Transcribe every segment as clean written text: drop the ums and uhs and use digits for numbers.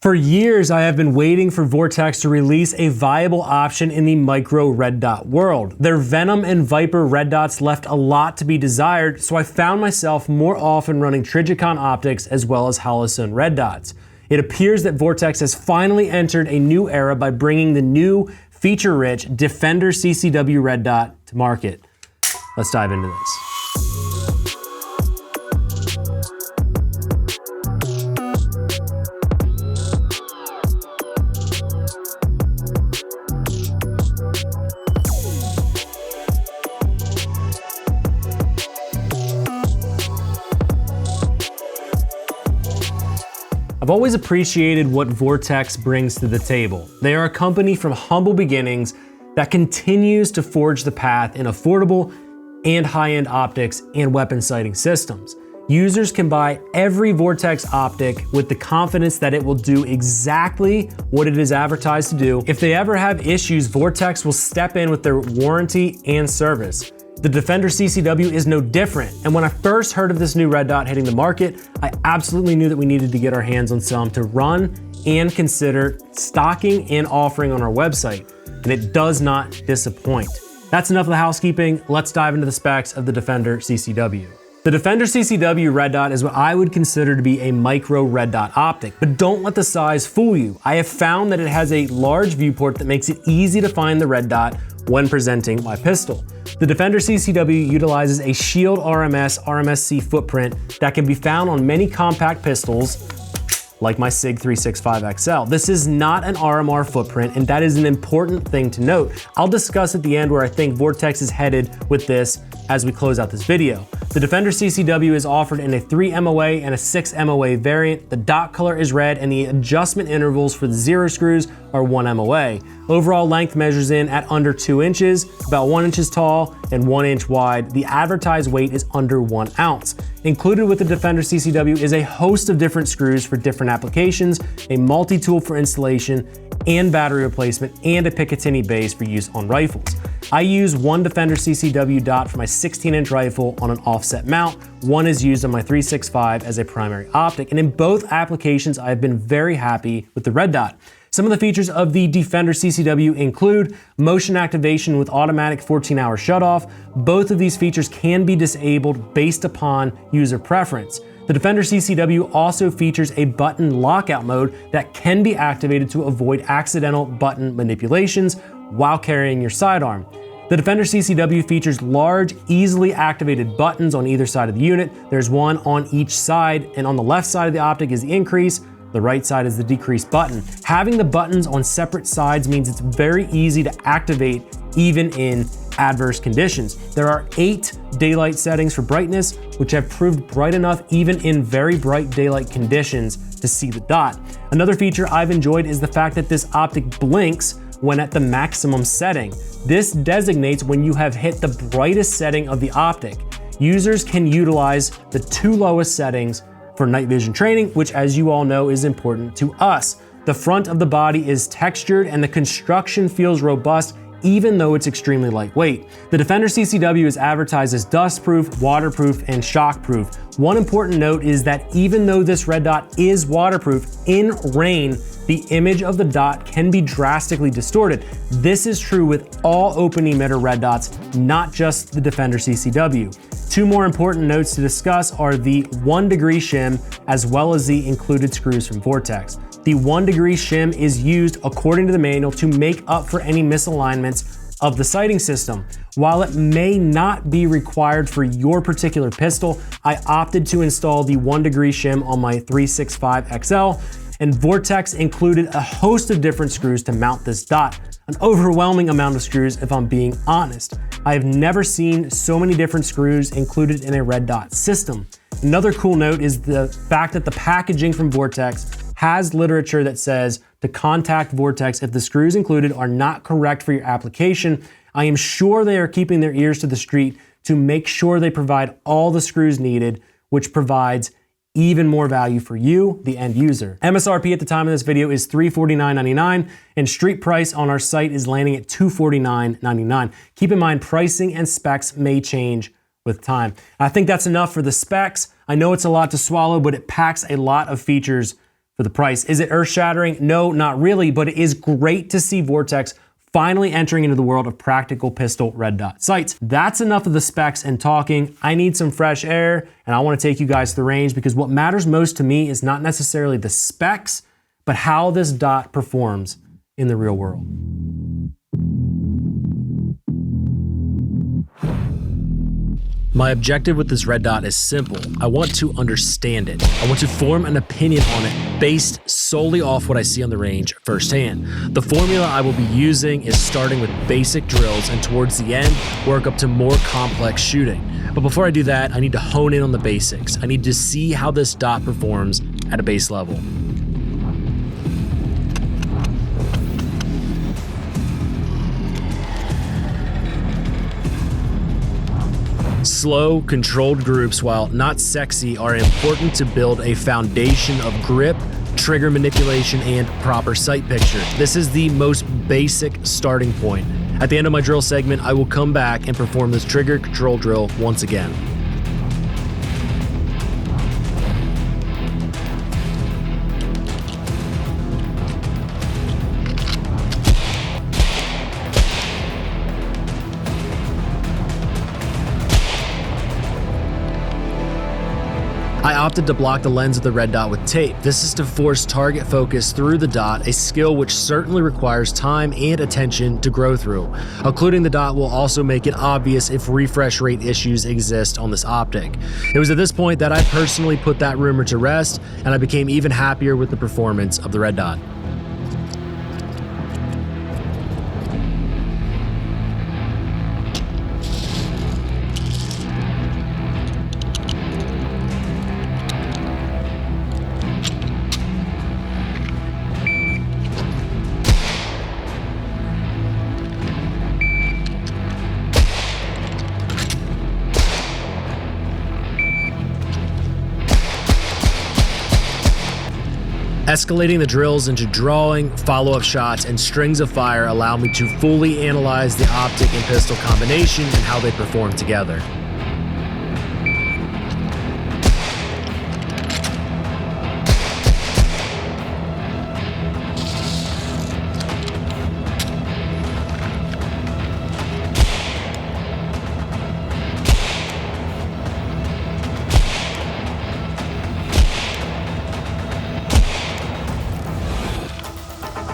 For years, I have been waiting for Vortex to release a viable option in the micro red dot world. Their Venom and Viper red dots left a lot to be desired, so I found myself more often running Trijicon optics as well as Holosun red dots. It appears that Vortex has finally entered a new era by bringing the new feature-rich Defender CCW red dot to market. Let's dive into this. I've always appreciated what Vortex brings to the table. They are a company from humble beginnings that continues to forge the path in affordable and high-end optics and weapon sighting systems. Users can buy every Vortex optic with the confidence that it will do exactly what it is advertised to do. If they ever have issues, Vortex will step in with their warranty and service. The Defender CCW is no different, and when I first heard of this new red dot hitting the market, I absolutely knew that we needed to get our hands on some to run and consider stocking and offering on our website, and it does not disappoint. That's enough of the housekeeping. Let's dive into the specs of the Defender CCW. The Defender CCW red dot is what I would consider to be a micro red dot optic, but don't let the size fool you. I have found that it has a large viewport that makes it easy to find the red dot when presenting my pistol. The Defender CCW utilizes a Shield RMS RMSC footprint that can be found on many compact pistols like my SIG 365 XL. This is not an RMR footprint, and that is an important thing to note. I'll discuss at the end where I think Vortex is headed with this as we close out this video. The Defender CCW is offered in a 3 MOA and a 6 MOA variant. The dot color is red, and the adjustment intervals for the zero screws are 1 MOA. Overall length measures in at under 2 inches, about 1 inch tall and 1 inch wide. The advertised weight is under 1 ounce. Included with the Defender CCW is a host of different screws for different applications, a multi-tool for installation and battery replacement, and a Picatinny base for use on rifles. I use one Defender CCW dot for my 16-inch rifle on an offset mount. One is used on my 365 as a primary optic, and in both applications, I have been very happy with the red dot. Some of the features of the Defender CCW include motion activation with automatic 14-hour shutoff. Both of these features can be disabled based upon user preference. The Defender CCW also features a button lockout mode that can be activated to avoid accidental button manipulations while carrying your sidearm. The Defender CCW features large, easily activated buttons on either side of the unit. There's one on each side, and on the left side of the optic is the increase, the right side is the decrease button. Having the buttons on separate sides means it's very easy to activate even in adverse conditions. There are 8 daylight settings for brightness, which have proved bright enough even in very bright daylight conditions to see the dot. Another feature I've enjoyed is the fact that this optic blinks when at the maximum setting. This designates when you have hit the brightest setting of the optic. Users can utilize the 2 lowest settings for night vision training, which, as you all know, is important to us. The front of the body is textured and the construction feels robust even though it's extremely lightweight. The Defender CCW is advertised as dustproof, waterproof, and shockproof. One important note is that even though this red dot is waterproof, in rain, the image of the dot can be drastically distorted. This is true with all open emitter red dots, not just the Defender CCW. 2 more important notes to discuss are the 1-degree shim as well as the included screws from Vortex. The 1-degree shim is used according to the manual to make up for any misalignments of the sighting system. While it may not be required for your particular pistol, I opted to install the 1-degree shim on my 365 XL, and Vortex included a host of different screws to mount this dot. An overwhelming amount of screws, if I'm being honest. I have never seen so many different screws included in a red dot system. Another cool note is the fact that the packaging from Vortex has literature that says to contact Vortex if the screws included are not correct for your application. I am sure they are keeping their ears to the street to make sure they provide all the screws needed, which provides even more value for you, the end user. MSRP at the time of this video is $349.99, and street price on our site is landing at $249.99. Keep in mind, pricing and specs may change with time. I think that's enough for the specs. I know it's a lot to swallow, but it packs a lot of features for the price. Is it earth-shattering? No, not really, but it is great to see Vortex finally entering into the world of practical pistol red dot sights. That's enough of the specs and talking. I need some fresh air, and I want to take you guys to the range because what matters most to me is not necessarily the specs, but how this dot performs in the real world. My objective with this red dot is simple. I want to understand it. I want to form an opinion on it based solely off what I see on the range firsthand. The formula I will be using is starting with basic drills and towards the end, work up to more complex shooting. But before I do that, I need to hone in on the basics. I need to see how this dot performs at a base level. Slow, controlled groups, while not sexy, are important to build a foundation of grip, trigger manipulation, and proper sight picture. This is the most basic starting point. At the end of my drill segment, I will come back and perform this trigger control drill once again. I opted to block the lens of the red dot with tape. This is to force target focus through the dot, a skill which certainly requires time and attention to grow through. Occluding the dot will also make it obvious if refresh rate issues exist on this optic. It was at this point that I personally put that rumor to rest, and I became even happier with the performance of the red dot. Escalating the drills into drawing, follow-up shots, and strings of fire allow me to fully analyze the optic and pistol combination and how they perform together.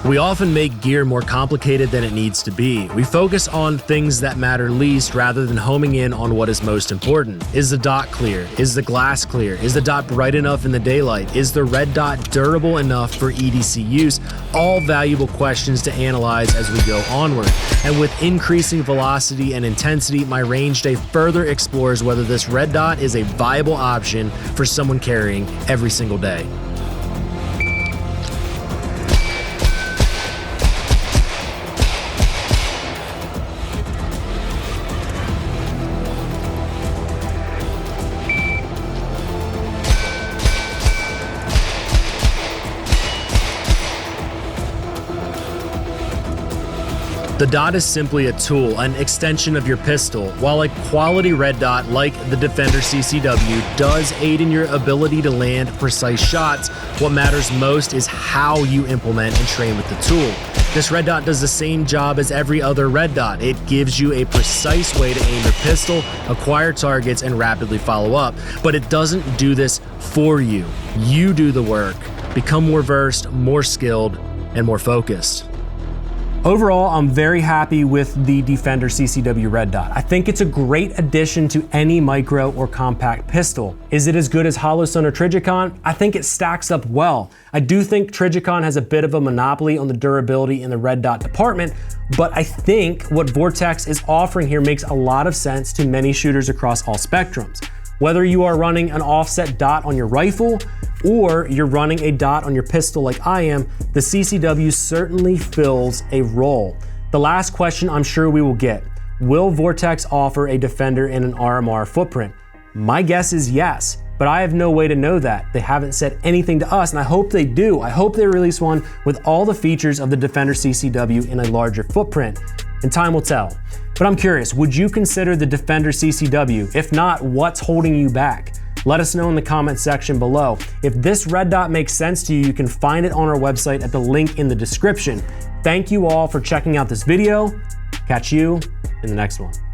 We often make gear more complicated than it needs to be. We focus on things that matter least rather than homing in on what is most important. Is the dot clear? Is the glass clear? Is the dot bright enough in the daylight? Is the red dot durable enough for EDC use? All valuable questions to analyze as we go onward. And with increasing velocity and intensity, my range day further explores whether this red dot is a viable option for someone carrying every single day. The dot is simply a tool, an extension of your pistol. While a quality red dot like the Defender CCW does aid in your ability to land precise shots, what matters most is how you implement and train with the tool. This red dot does the same job as every other red dot. It gives you a precise way to aim your pistol, acquire targets, and rapidly follow up. But it doesn't do this for you. You do the work. Become more versed, more skilled, and more focused. Overall, I'm very happy with the Defender CCW red dot. I think it's a great addition to any micro or compact pistol. Is it as good as Holosun or Trijicon? I think it stacks up well. I do think Trijicon has a bit of a monopoly on the durability in the red dot department, but I think what Vortex is offering here makes a lot of sense to many shooters across all spectrums. Whether you are running an offset dot on your rifle or you're running a dot on your pistol like I am, the CCW certainly fills a role. The last question I'm sure we will get, will Vortex offer a Defender in an RMR footprint? My guess is yes, but I have no way to know that. They haven't said anything to us, and I hope they do. I hope they release one with all the features of the Defender CCW in a larger footprint, and time will tell. But I'm curious, would you consider the Defender CCW? If not, what's holding you back? Let us know in the comment section below. If this red dot makes sense to you, you can find it on our website at the link in the description. Thank you all for checking out this video. Catch you in the next one.